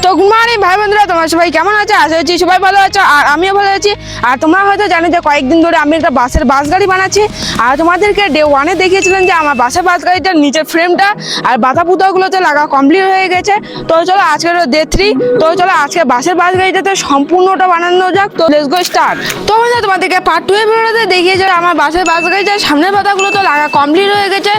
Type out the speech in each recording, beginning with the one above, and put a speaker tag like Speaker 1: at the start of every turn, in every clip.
Speaker 1: তো good morning ভাই বন্ধুরা, তোমার সবাই কেমন আছে? আশা করছি সবাই ভালো আছো, আর আমিও ভালো আছি। আর তোমরা হয়তো জানো যে কয়েকদিন ধরে আমি একটা বাস গাড়ি বানাচ্ছি। আর তোমাদেরকে ডে 1-এ দেখিয়েছিলাম যে আমার বাস গাড়িটার নিচের ফ্রেমটা আর বাতা বুতাগুলোতে লাগা কমপ্লিট হয়ে গেছে। তো চলো আজকে ডে 3। তো চলো আজকে বাস গাড়িটাতে সম্পূর্ণটা বানানো যাক। তো লেটস গো স্টার্ট। তো বন্ধুরা তোমাদেরকে পার্ট 2 এর ভিডিওতে দেখিয়েছে আমার বাস গাড়িটার সামনের পাতাগুলো তো লাগা কমপ্লিট হয়ে গেছে।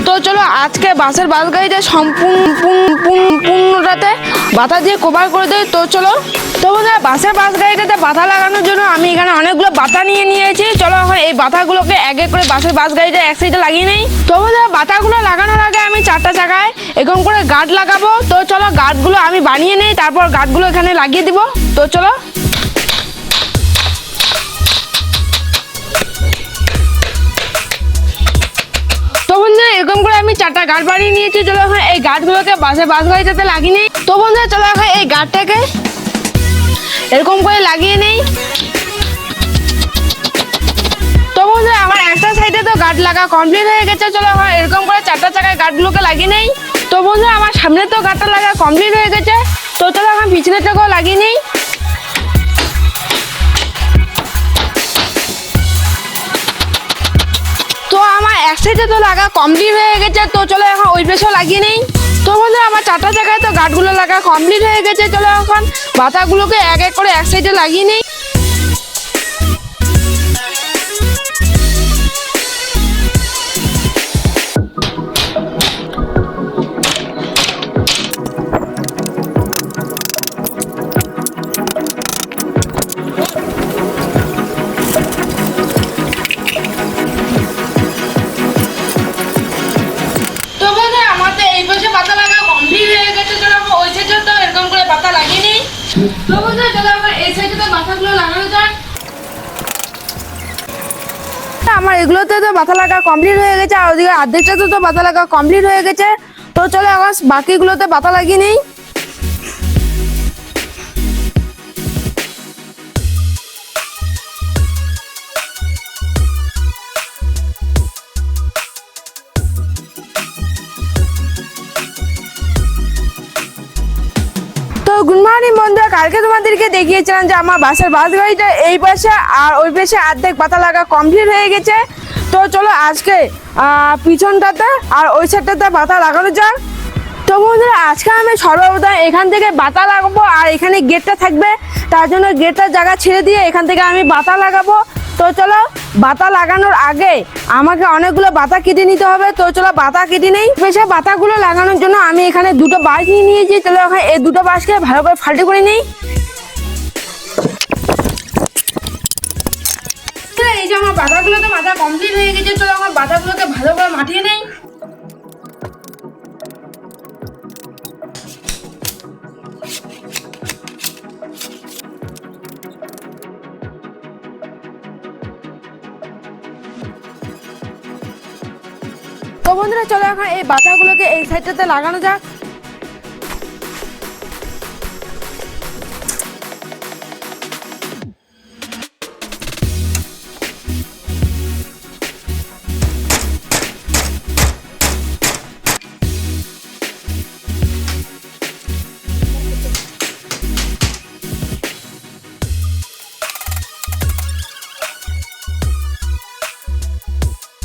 Speaker 1: তো চলো আজকে বাস গাড়িটা সম্পূর্ণটাতে বাতা দিয়ে কভার করে দেয়। তো চলো, তো বন্ধুরা বাস গাড়িটাতে বাতা লাগানোর জন্য আমি এখানে অনেকগুলো বাতা নিয়ে নিয়েছি। চলো এখন এই বাতাগুলোকে এক এক করে বাস গাড়িটা এক সাইডে লাগিয়ে নেই। তো বন্ধুরা বাতাগুলো লাগানোর আগে আমি 4টা জায়গায় এরকম করে গার্ড লাগাবো। তো চলো গার্ডগুলো আমি বানিয়ে নেই, তারপর গার্ডগুলো এখানে লাগিয়ে দিব। তো চলো, তো বন্ধুরা এরকম করে আমি 4টা গার্ড বানিয়ে নিয়েছি। চলো এখন এই গার্ডগুলোকে বাস গাড়িটাতে লাগিয়ে নেই। তো বন্ধুরা চলো এখন এই গার্ডটাকে এরকম করে লাগিয়ে নেই। তো বন্ধুরা আমার একটা সাইডে তো গার্ড লাগা কমপ্লিট হয়ে গেছে। চলো এখন এরকম করে 4টা জায়গায় গার্ডগুলোকে লাগিয়ে নেই। তো বন্ধুরা আমার সামনে তো গার্ডটা লাগা কমপ্লিট হয়ে গেছে। তো চলো এখন পিছনেটাকেও লাগিয়ে নেই। তো আমার এক সাইডে তো লাগা কমপ্লিট হয়ে গেছে। তো চলো এখন ওই পেছেও লাগিয়ে নেই। তো বন্ধুরা আমার 4টা জায়গায় তো গার্ডগুলো লাগা কমপ্লিট হয়ে গেছে। চলো এখন বাতাগুলোকে এক এক করে এক সাইডে লাগিয়ে নেই। পাতা লাগা কমপ্লিট হয়ে গেছে। চলো ওই সাইডে তো এরকম করে পাতা লাগিয়ে নিই। তো বন্ধুরা চলো আমরা এই সাইডে তো পাতাগুলো লাগানো যাক। আমার এগুলোতে তো পাতা লাগা কমপ্লিট হয়ে গেছে, আর ওদিকে অর্ধেকটাতে তো পাতা লাগা কমপ্লিট হয়ে গেছে। তো চলো এখন বাকিগুলোতে পাতা লাগিয়ে নিই। গুড মর্নিং বন্ধুরা, কালকে তোমাদেরকে দেখিয়েছিলাম যে আমার বাস গাড়িটা এই পাশে আর ওই পাশে অর্ধেক পাতা লাগা কমপ্লিট হয়ে গেছে। তো চলো আজকে পিছনটাতে আর ওই সাইডটাতে পাতা লাগানো যাক। তো বন্ধুরা আজকে আমি সর্বপ্রথম এখান থেকে বাতা লাগাবো, আর এখানে গেটটা থাকবে, তার জন্য গেটটার জায়গা ছেড়ে দিয়ে এখান থেকে আমি বাতা লাগাবো। তো চলো বাতা লাগানোর আগে আমাকে অনেকগুলো বাতা কেটে নিতে হবে। তো চলো বাতা কেটে নেই। বেশি বাতাগুলো লাগানোর জন্য আমি এখানে 2টো বাঁশ নিয়ে নিয়েছি। চলো এখন এই 2টো বাঁশকে ভালো করে ফাল্টি করে নিই। এই যে আমার বাতাগুলো তো মাথা কমপ্লিট হয়ে গেছে। চলো আমার বাতাগুলোকে ভালো করে মাটিয়ে নেই। তো বন্ধুরা চলো এখন এই বাতাগুলোকে এই সাইডটাতে লাগানো যাক।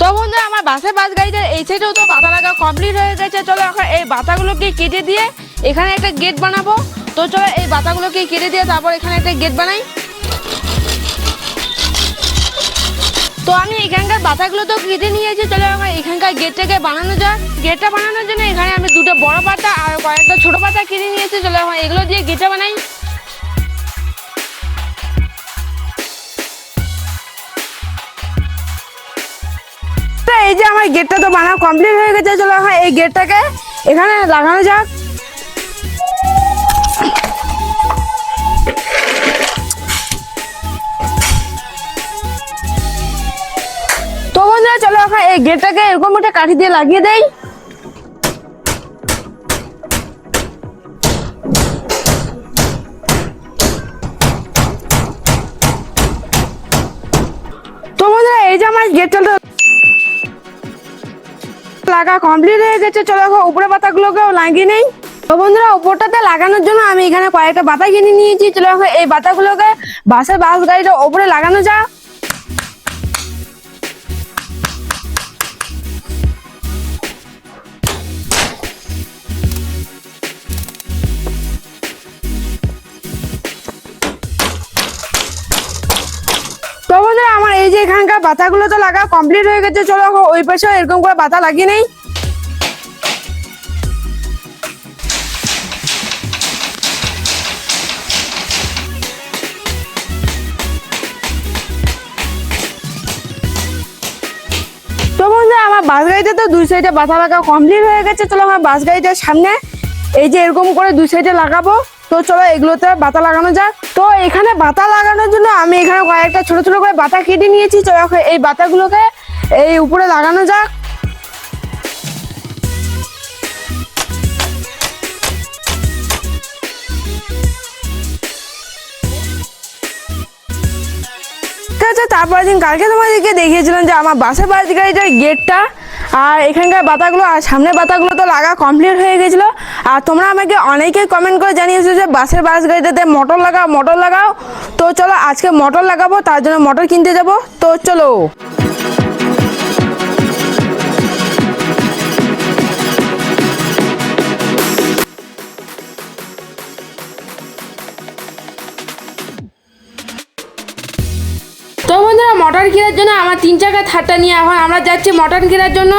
Speaker 1: তো বন্ধুরা আমার বাস গাড়িটার এই সাইডেও তো বাতা লাগা কমপ্লিট হয়ে গেছে। চলো এখন এই বাতাগুলোকে কেটে দিয়ে এখানে একটা গেট বানাবো। তো চলো এই বাতাগুলোকে কেটে দিয়ে তারপর এখানে একটা গেট বানাই। তো আমি এখানকার বাতাগুলো তো কেটে নিয়েছি। চলো এখন এখানকার গেটটাকে বানানো যাক। গেটটা বানানোর জন্য এখানে আমি 2টো বড় পাতা আর কয়েকটা ছোট পাতা কিনে নিয়েছি। চলো এখন এগুলো দিয়ে গেটটা বানাই। এই যে আমার গেটটা তো বানানো কমপ্লিট হয়ে গেছে। চলো এখন এই গেটটাকে এখানে লাগানো যাক। তো বন্ধুরা চলো এখন এই গেটটাকে এরকম একটা কাঠি দিয়ে লাগিয়ে দেই। তো বন্ধুরা এই যে আমার গেটটা লাগা কমপ্লিট হয়ে গেছে। চলো এখন উপরে পাতাগুলোকেও লাগিয়ে নেই। তো বন্ধুরা উপরটাতে লাগানোর জন্য আমি এখানে কয়েকটা বাতা কিনে নিয়েছি। চলো এখন এই বাতাগুলোকে বাসের বাস গাড়িটা ওপরে লাগানো যাক। তো বন্ধুরা আমার এই যে এখানকার বাতাগুলো তো লাগা কমপ্লিট হয়ে গেছে। চলো এখন ওই পাশে এরকম করে বাতা লাগিয়ে নেই। তো বন্ধুরা আমার বাস গাড়িতে তো দুই সাইডে বাতা লাগা কমপ্লিট হয়ে গেছে। চলো আমার বাস গাড়িটার সামনে এই যে এরকম করে দুই সাইডে লাগাবো। তো চলো এগুলোতে বাতা লাগানো যাক। তো এখানে বাতা লাগানোর জন্য আমি এখানে কয়েকটা ছোট ছোট করে বাতা কেটে নিয়েছি। চলো এখন এই বাতাগুলোকে এই উপরে লাগানো যাক। ঠিক আছে, তারপরের দিন কালকে তোমাদেরকে দেখিয়েছিলাম যে আমার বাসের বাস গাড়িটার গেটটা আর এখানকার বাতাগুলো আর সামনের বাতাগুলো তো লাগা কমপ্লিট হয়ে গেছিলো। আর তোমরা আমাকে অনেকে কমেন্ট করে জানিয়েছো যে বাসের বাস গাড়িটাতে মোটর লাগাও। তো চলো আজকে মোটর লাগাবো, তার জন্য মোটর কিনতে যাব। তো চলো। তো বন্ধুরা মোটর কেনার জন্য আমার 3 চাকা থারটা নিয়ে এখন আমরা যাচ্ছি মোটর কেনার জন্য।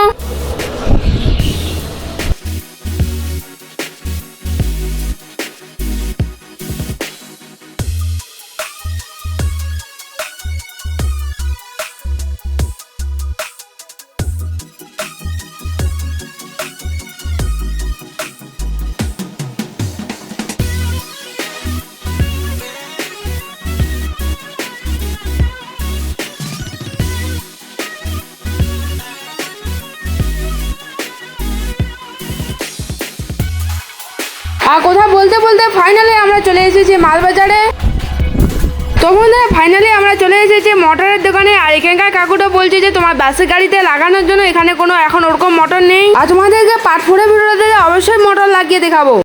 Speaker 1: আর কথা বলতে বলতে ফাইনালি আমরা চলে এসেছি মালবাজারে। তো বন্ধুরা ফাইনালি আমরা চলে এসেছি মোটরের দোকানে। আর এখানকার কাকুটা বলছে যে তোমার বাসের গাড়িতে লাগানোর জন্য এখানে কোনো এখন ওরকম মোটর নেই। আর তোমাদেরকে পার্ট 4 ভিডিওতে অবশ্যই মোটর লাগিয়ে দেখাবো।